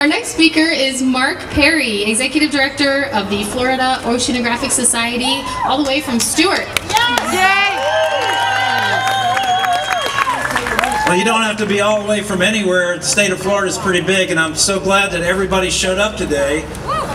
Our next speaker is Mark Perry, Executive Director of the Florida Oceanographic Society, all the way from Stuart. Well, you don't have to be all the way from anywhere. The state of Florida is pretty big, and I'm so glad that everybody showed up today.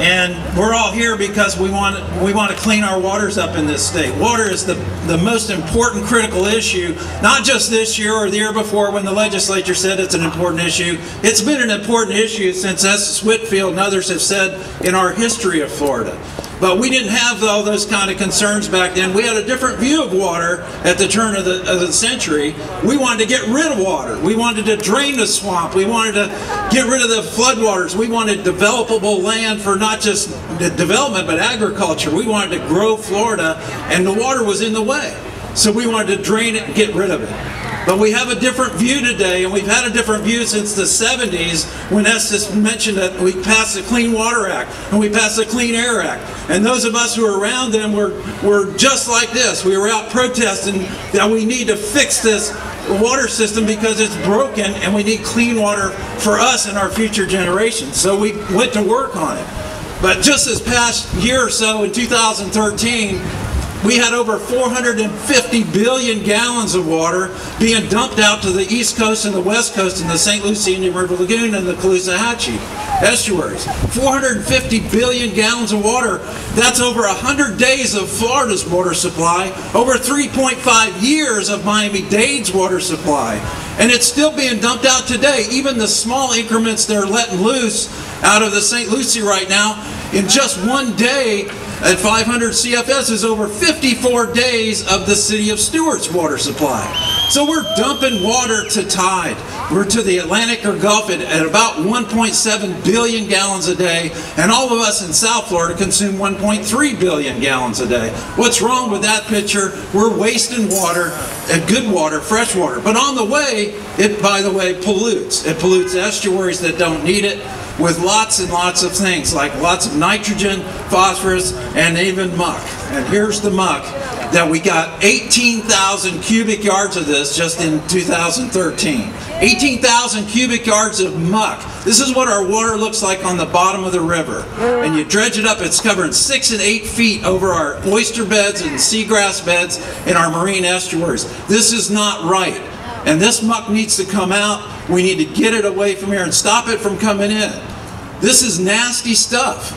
And we're all here because we want to clean our waters up in this state. Water is the most important critical issue, not just this year or the year before when the legislature said it's an important issue. It's been an important issue since S. Whitfield and others have said in our history of Florida. But we didn't have all those kind of concerns back then. We had a different view of water at the turn of the century. We wanted to get rid of water. We wanted to drain the swamp. We wanted to get rid of the floodwaters. We wanted developable land for not just development but agriculture. We wanted to grow Florida, and the water was in the way. So we wanted to drain it and get rid of it. But we have a different view today, and we've had a different view since the 70s when Estes mentioned that we passed the Clean Water Act and we passed the Clean Air Act. And those of us who were around them were just like this. We were out protesting that we need to fix this water system because it's broken and we need clean water for us and our future generations. So we went to work on it. But just this past year or so in 2013, we had over 450 billion gallons of water being dumped out to the East Coast and the West Coast in the St. Lucie Indian River Lagoon and the Caloosahatchee estuaries. 450 billion gallons of water. That's over 100 days of Florida's water supply, over 3.5 years of Miami-Dade's water supply. And it's still being dumped out today. Even the small increments they're letting loose out of the St. Lucie right now, in just one day, at 500 CFS is over 54 days of the city of Stuart's water supply. So we're dumping water to tide. We're to the Atlantic or Gulf at about 1.7 billion gallons a day, and all of us in South Florida consume 1.3 billion gallons a day. What's wrong with that picture? We're wasting water, good water, fresh water. But on the way, it, by the way, pollutes. It pollutes estuaries that don't need it, with lots and lots of things, like lots of nitrogen, phosphorus, and even muck. And here's the muck that we got 18,000 cubic yards of this just in 2013. 18,000 cubic yards of muck. This is what our water looks like on the bottom of the river. And you dredge it up, it's covering 6 and 8 feet over our oyster beds and seagrass beds in our marine estuaries. This is not right. And this muck needs to come out. We need to get it away from here and stop it from coming in. This is nasty stuff.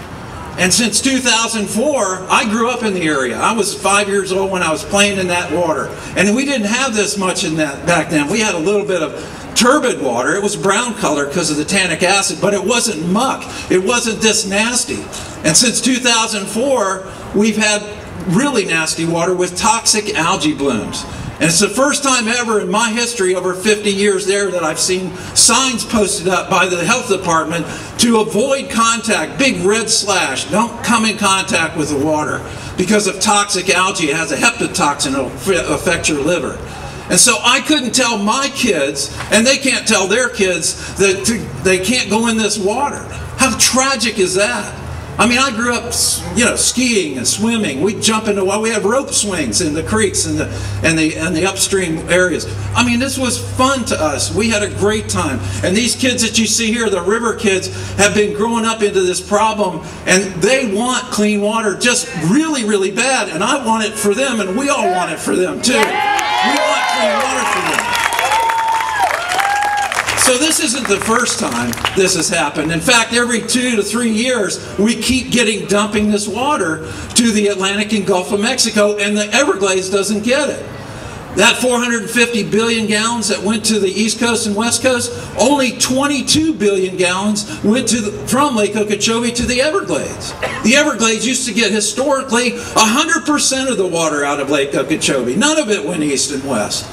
And since 2004, I grew up in the area. I was 5 years old when I was playing in that water. And we didn't have this much in that back then. We had a little bit of turbid water. It was brown color because of the tannic acid, but it wasn't muck. It wasn't this nasty. And since 2004, we've had really nasty water with toxic algae blooms. And it's the first time ever in my history, over 50 years there, that I've seen signs posted up by the health department to avoid contact, big red slash, don't come in contact with the water because of toxic algae. It has a hepatotoxin that will affect your liver. And so I couldn't tell my kids, and they can't tell their kids, that they can't go in this water. How tragic is that? I mean, I grew up, you know, skiing and swimming. We jump into, well, we have rope swings in the creeks and the upstream areas. I mean, this was fun to us. We had a great time. And these kids that you see here, the river kids, have been growing up into this problem, and they want clean water just really, really bad. And I want it for them, and we all want it for them too. We want clean water for them. So this isn't the first time this has happened. In fact, every 2 to 3 years, we keep dumping this water to the Atlantic and Gulf of Mexico, and the Everglades doesn't get it. That 450 billion gallons that went to the East Coast and West Coast, only 22 billion gallons went from Lake Okeechobee to the Everglades. The Everglades used to get historically 100% of the water out of Lake Okeechobee. None of it went east and west.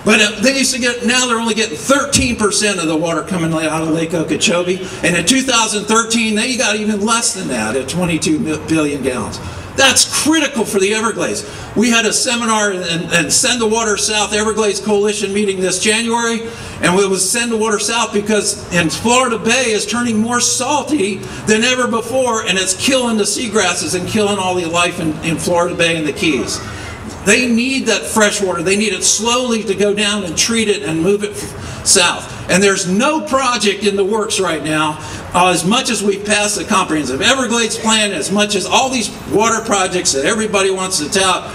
But they used to get, now they're only getting 13% of the water coming out of Lake Okeechobee. And in 2013, they got even less than that at 22 billion gallons. That's critical for the Everglades. We had a seminar and Send the Water South Everglades Coalition meeting this January. And it was Send the Water South because Florida Bay is turning more salty than ever before. And it's killing the seagrasses and killing all the life in Florida Bay and the Keys. They need that fresh water. They need it slowly to go down and treat it and move it south. And there's no project in the works right now, as much as we've passed the comprehensive Everglades plan, as much as all these water projects that everybody wants to tout,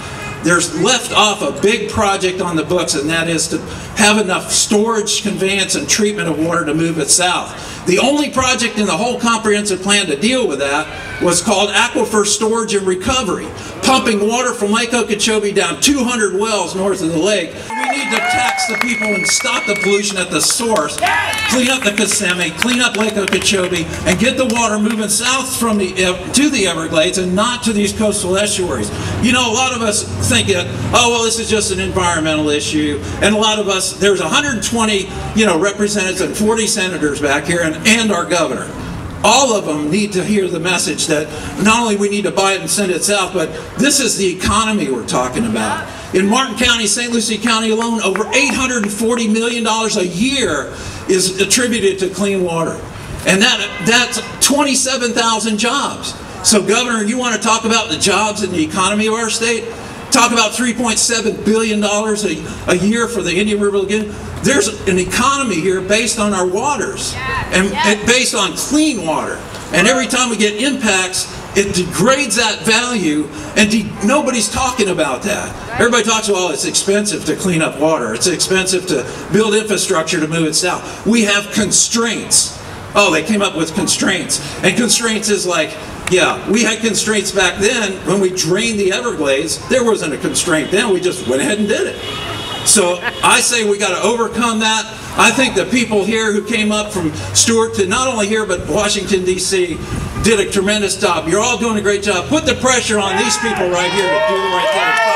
there's left off a big project on the books, and that is to have enough storage, conveyance, and treatment of water to move it south. The only project in the whole comprehensive plan to deal with that was called aquifer storage and recovery, pumping water from Lake Okeechobee down 200 wells north of the lake. We need to tax the people and stop the pollution at the source, clean up the Kissimmee, clean up Lake Okeechobee, and get the water moving south from to the Everglades and not to these coastal estuaries. You know, a lot of us think that, oh, well, this is just an environmental issue, and a lot of us, there's 120, representatives and 40 senators back here, and our governor. All of them need to hear the message that not only we need to buy it and send it south, but this is the economy we're talking about. In Martin County, St. Lucie County alone, over $840 million a year is attributed to clean water. And that's 27,000 jobs. So Governor, you want to talk about the jobs and the economy of our state? Talk about $3.7 billion a year for the Indian River Lagoon. There's an economy here based on our waters and based on clean water. And every time we get impacts, it degrades that value, and nobody's talking about that. Everybody talks about, well, it's expensive to clean up water. It's expensive to build infrastructure to move it south. We have constraints. Oh, they came up with constraints. And constraints is like, yeah, we had constraints back then when we drained the Everglades. There wasn't a constraint then. We just went ahead and did it. So I say we got to overcome that. I think the people here who came up from Stewart to not only here but Washington, D.C. did a tremendous job. You're all doing a great job. Put the pressure on these people right here to do the right thing.